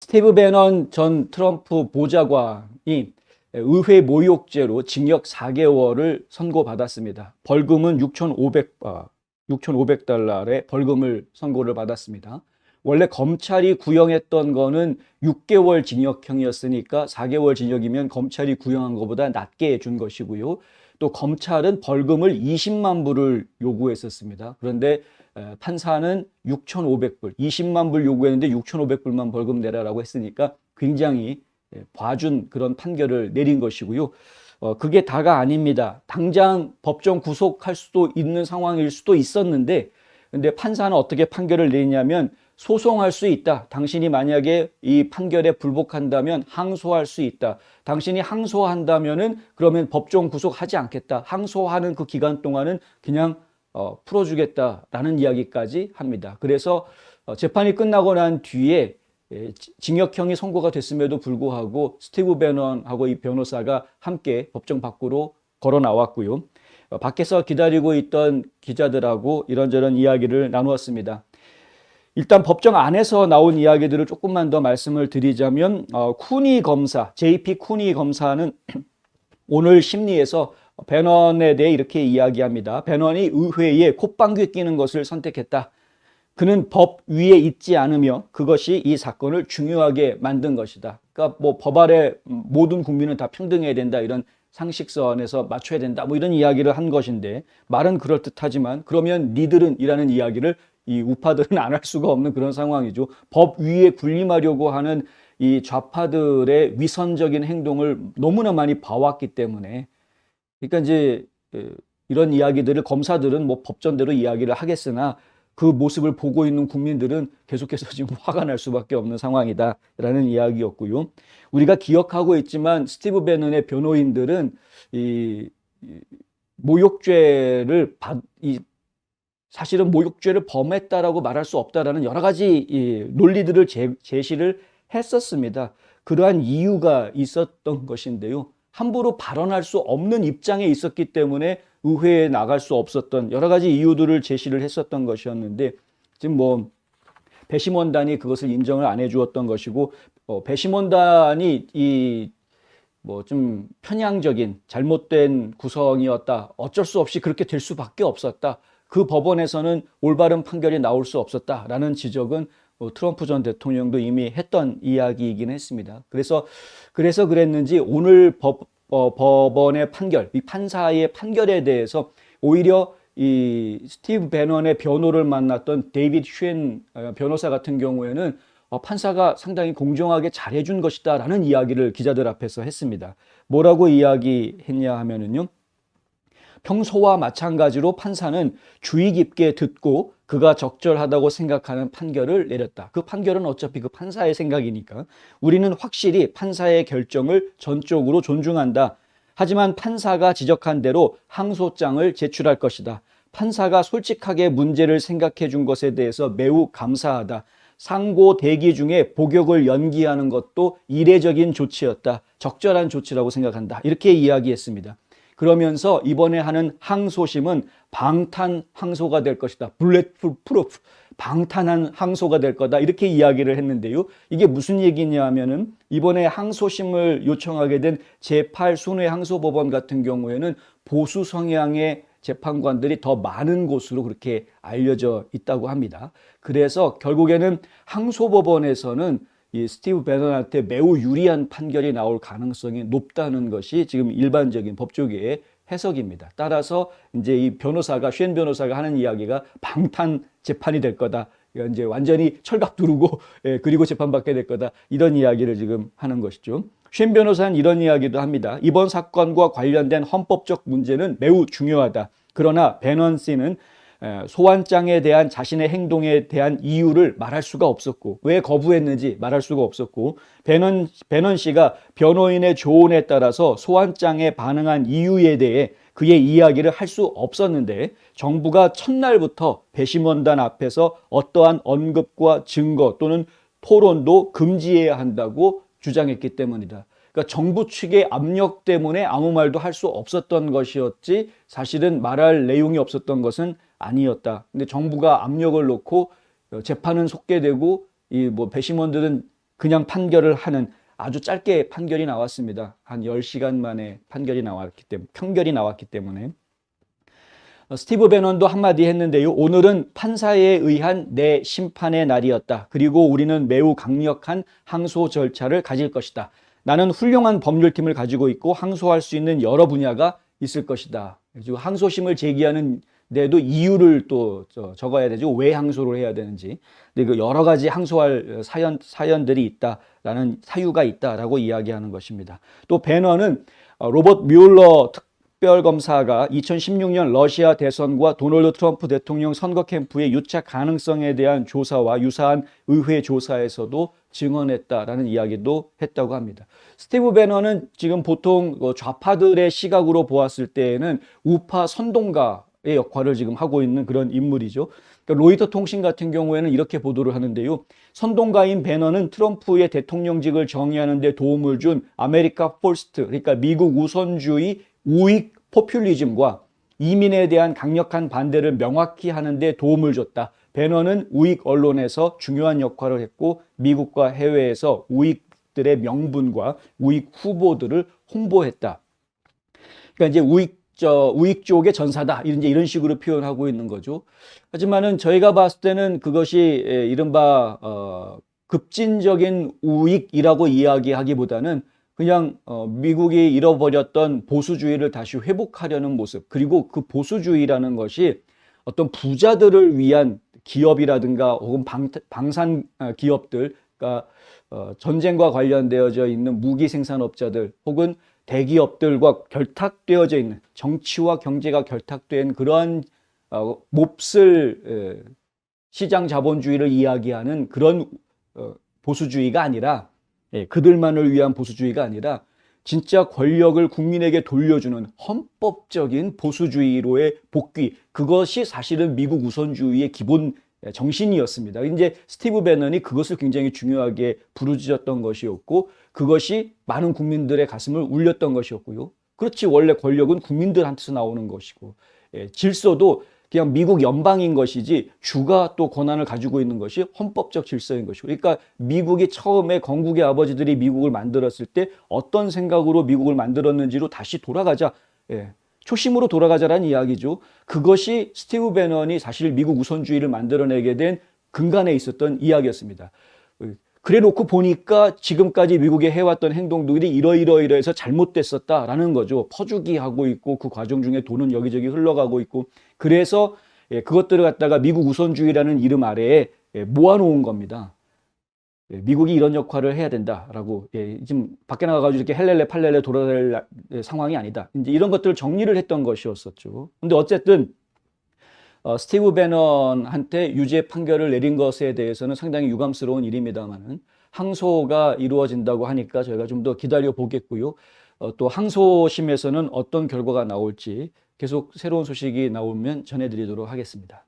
스티브 배넌 전 트럼프 보좌관이 의회 모욕죄로 징역 4개월을 선고받았습니다. 벌금은 6,500달러의 벌금을 선고를 받았습니다. 원래 검찰이 구형했던 거는 6개월 징역형이었으니까 4개월 징역이면 검찰이 구형한 것보다 낮게 준 것이고요. 또 검찰은 벌금을 20만 불을 요구했었습니다. 그런데 판사는 6,500불, 20만 불 요구했는데 6,500불만 벌금 내라라고 했으니까 굉장히 봐준 그런 판결을 내린 것이고요. 그게 다가 아닙니다. 당장 법정 구속할 수도 있는 상황일 수도 있었는데, 근데 판사는 어떻게 판결을 내리냐면 소송할 수 있다. 당신이 만약에 이 판결에 불복한다면 항소할 수 있다. 당신이 항소한다면은 그러면 법정 구속하지 않겠다. 항소하는 그 기간 동안은 그냥 풀어주겠다라는 이야기까지 합니다. 그래서 재판이 끝나고 난 뒤에 징역형이 선고가 됐음에도 불구하고 스티브 배넌하고 이 변호사가 함께 법정 밖으로 걸어 나왔고요. 밖에서 기다리고 있던 기자들하고 이런저런 이야기를 나누었습니다. 일단 법정 안에서 나온 이야기들을 조금만 더 말씀을 드리자면 쿠니 검사, JP 쿠니 검사는 오늘 심리에서 배넌에 대해 이렇게 이야기합니다. 배넌이 의회에 콧방귀 뀌는 것을 선택했다. 그는 법 위에 있지 않으며 그것이 이 사건을 중요하게 만든 것이다. 그러니까 뭐 법 아래 모든 국민은 다 평등해야 된다, 이런 상식선에서 맞춰야 된다, 뭐 이런 이야기를 한 것인데, 말은 그럴듯하지만 그러면 니들은 이라는 이야기를 이 우파들은 안 할 수가 없는 그런 상황이죠. 법 위에 군림하려고 하는 이 좌파들의 위선적인 행동을 너무나 많이 봐왔기 때문에, 그러니까 이제 이런 이야기들을 검사들은 뭐 법전대로 이야기를 하겠으나 그 모습을 보고 있는 국민들은 계속해서 지금 화가 날 수밖에 없는 상황이다라는 이야기였고요. 우리가 기억하고 있지만 스티브 배넌의 변호인들은 이 모욕죄를 사실은 모욕죄를 범했다라고 말할 수 없다라는 여러 가지 논리들을 제시를 했었습니다. 그러한 이유가 있었던 것인데요. 함부로 발언할 수 없는 입장에 있었기 때문에 의회에 나갈 수 없었던 여러 가지 이유들을 제시를 했었던 것이었는데, 지금 뭐 배심원단이 그것을 인정을 안 해주었던 것이고, 배심원단이 이 뭐 좀 편향적인 잘못된 구성이었다, 어쩔 수 없이 그렇게 될 수밖에 없었다, 그 법원에서는 올바른 판결이 나올 수 없었다라는 지적은 트럼프 전 대통령도 이미 했던 이야기이긴 했습니다. 그래서 그랬는지 오늘 법원의 판결, 이 판사의 판결에 대해서 오히려 이 스티브 배넌의 변호를 만났던 데이빗 쉔 변호사 같은 경우에는 판사가 상당히 공정하게 잘해준 것이다라는 이야기를 기자들 앞에서 했습니다. 뭐라고 이야기했냐 하면은요, 평소와 마찬가지로 판사는 주의 깊게 듣고 그가 적절하다고 생각하는 판결을 내렸다. 그 판결은 어차피 그 판사의 생각이니까 우리는 확실히 판사의 결정을 전적으로 존중한다. 하지만 판사가 지적한 대로 항소장을 제출할 것이다. 판사가 솔직하게 문제를 생각해 준 것에 대해서 매우 감사하다. 상고 대기 중에 복역을 연기하는 것도 이례적인 조치였다. 적절한 조치라고 생각한다. 이렇게 이야기했습니다. 그러면서 이번에 하는 항소심은 방탄 항소가 될 것이다. 블렛프루프, 방탄한 항소가 될 거다. 이렇게 이야기를 했는데요. 이게 무슨 얘기냐 하면은 이번에 항소심을 요청하게 된 제8순회 항소법원 같은 경우에는 보수 성향의 재판관들이 더 많은 곳으로 그렇게 알려져 있다고 합니다. 그래서 결국에는 항소법원에서는 이 스티브 배넌한테 매우 유리한 판결이 나올 가능성이 높다는 것이 지금 일반적인 법조계의 해석입니다. 따라서 이제 이 변호사가, 쉔 변호사가 하는 이야기가 방탄 재판이 될 거다, 이제 완전히 철갑 두르고 그리고 재판받게 될 거다, 이런 이야기를 지금 하는 것이죠. 쉔 변호사는 이런 이야기도 합니다. 이번 사건과 관련된 헌법적 문제는 매우 중요하다. 그러나 배넌 씨는 소환장에 대한 자신의 행동에 대한 이유를 말할 수가 없었고, 왜 거부했는지 말할 수가 없었고, 배넌 씨가 변호인의 조언에 따라서 소환장에 반응한 이유에 대해 그의 이야기를 할 수 없었는데, 정부가 첫날부터 배심원단 앞에서 어떠한 언급과 증거 또는 토론도 금지해야 한다고 주장했기 때문이다. 그러니까 정부 측의 압력 때문에 아무 말도 할 수 없었던 것이었지, 사실은 말할 내용이 없었던 것은 아니었다. 근데 정부가 압력을 놓고 재판은 속게 되고 이 뭐 배심원들은 그냥 판결을 하는 아주 짧게 판결이 나왔습니다. 한 10시간 만에 판결이 나왔기 때문에, 평결이 나왔기 때문에. 스티브 배넌도 한마디 했는데요. 오늘은 판사에 의한 내 심판의 날이었다. 그리고 우리는 매우 강력한 항소 절차를 가질 것이다. 나는 훌륭한 법률팀을 가지고 있고 항소할 수 있는 여러 분야가 있을 것이다. 그리고 항소심을 제기하는 데도 이유를 또 적어야 되죠. 왜 항소를 해야 되는지. 그리고 여러 가지 항소할 사연들이 있다라는 사유가 있다라고 이야기하는 것입니다. 또 배너는 로버트 뮬러 특별검사가 2016년 러시아 대선과 도널드 트럼프 대통령 선거 캠프의 유착 가능성에 대한 조사와 유사한 의회 조사에서도 증언했다라는 이야기도 했다고 합니다. 스티브 배너는 지금 보통 좌파들의 시각으로 보았을 때에는 우파 선동가의 역할을 지금 하고 있는 그런 인물이죠. 그러니까 로이터 통신 같은 경우에는 이렇게 보도를 하는데요. 선동가인 배너는 트럼프의 대통령직을 정의하는 데 도움을 준 아메리카 퍼스트, 그러니까 미국 우선주의 우익 포퓰리즘과 이민에 대한 강력한 반대를 명확히 하는 데 도움을 줬다. 배너는 우익 언론에서 중요한 역할을 했고 미국과 해외에서 우익들의 명분과 우익 후보들을 홍보했다. 그러니까 이제 우익 쪽의 전사다. 이런 식으로 표현하고 있는 거죠. 하지만은 저희가 봤을 때는 그것이 이른바 급진적인 우익이라고 이야기하기보다는 그냥 미국이 잃어버렸던 보수주의를 다시 회복하려는 모습, 그리고 그 보수주의라는 것이 어떤 부자들을 위한 기업이라든가 혹은 방산 기업들, 그러니까 전쟁과 관련되어져 있는 무기 생산업자들 혹은 대기업들과 결탁되어져 있는, 정치와 경제가 결탁된 그러한 몹쓸 시장 자본주의를 이야기하는 그런 보수주의가 아니라, 그들만을 위한 보수주의가 아니라 진짜 권력을 국민에게 돌려주는 헌법적인 보수주의로의 복귀, 그것이 사실은 미국 우선주의의 기본 정신이었습니다. 이제 스티브 배넌이 그것을 굉장히 중요하게 부르짖었던 것이었고, 그것이 많은 국민들의 가슴을 울렸던 것이었고요. 그렇지, 원래 권력은 국민들한테서 나오는 것이고, 질서도 그냥 미국 연방인 것이지 주가 또 권한을 가지고 있는 것이 헌법적 질서인 것이고, 그러니까 미국이 처음에 건국의 아버지들이 미국을 만들었을 때 어떤 생각으로 미국을 만들었는지로 다시 돌아가자, 초심으로 돌아가자라는 이야기죠. 그것이 스티브 배넌이 사실 미국 우선주의를 만들어내게 된 근간에 있었던 이야기였습니다. 그래 놓고 보니까 지금까지 미국이 해왔던 행동들이 이러이러해서 잘못됐었다라는 거죠. 퍼주기하고 있고 그 과정 중에 돈은 여기저기 흘러가고 있고, 그래서 그것들을 갖다가 미국 우선주의라는 이름 아래에 모아놓은 겁니다. 미국이 이런 역할을 해야 된다라고, 지금 밖에 나가가지고 이렇게 헬렐레 팔렐레 돌아갈 상황이 아니다. 이제 이런 것들을 정리를 했던 것이었었죠. 근데 어쨌든 스티브 배넌한테 유죄 판결을 내린 것에 대해서는 상당히 유감스러운 일입니다만은 항소가 이루어진다고 하니까 저희가 좀 더 기다려 보겠고요. 또 항소심에서는 어떤 결과가 나올지 계속 새로운 소식이 나오면 전해드리도록 하겠습니다.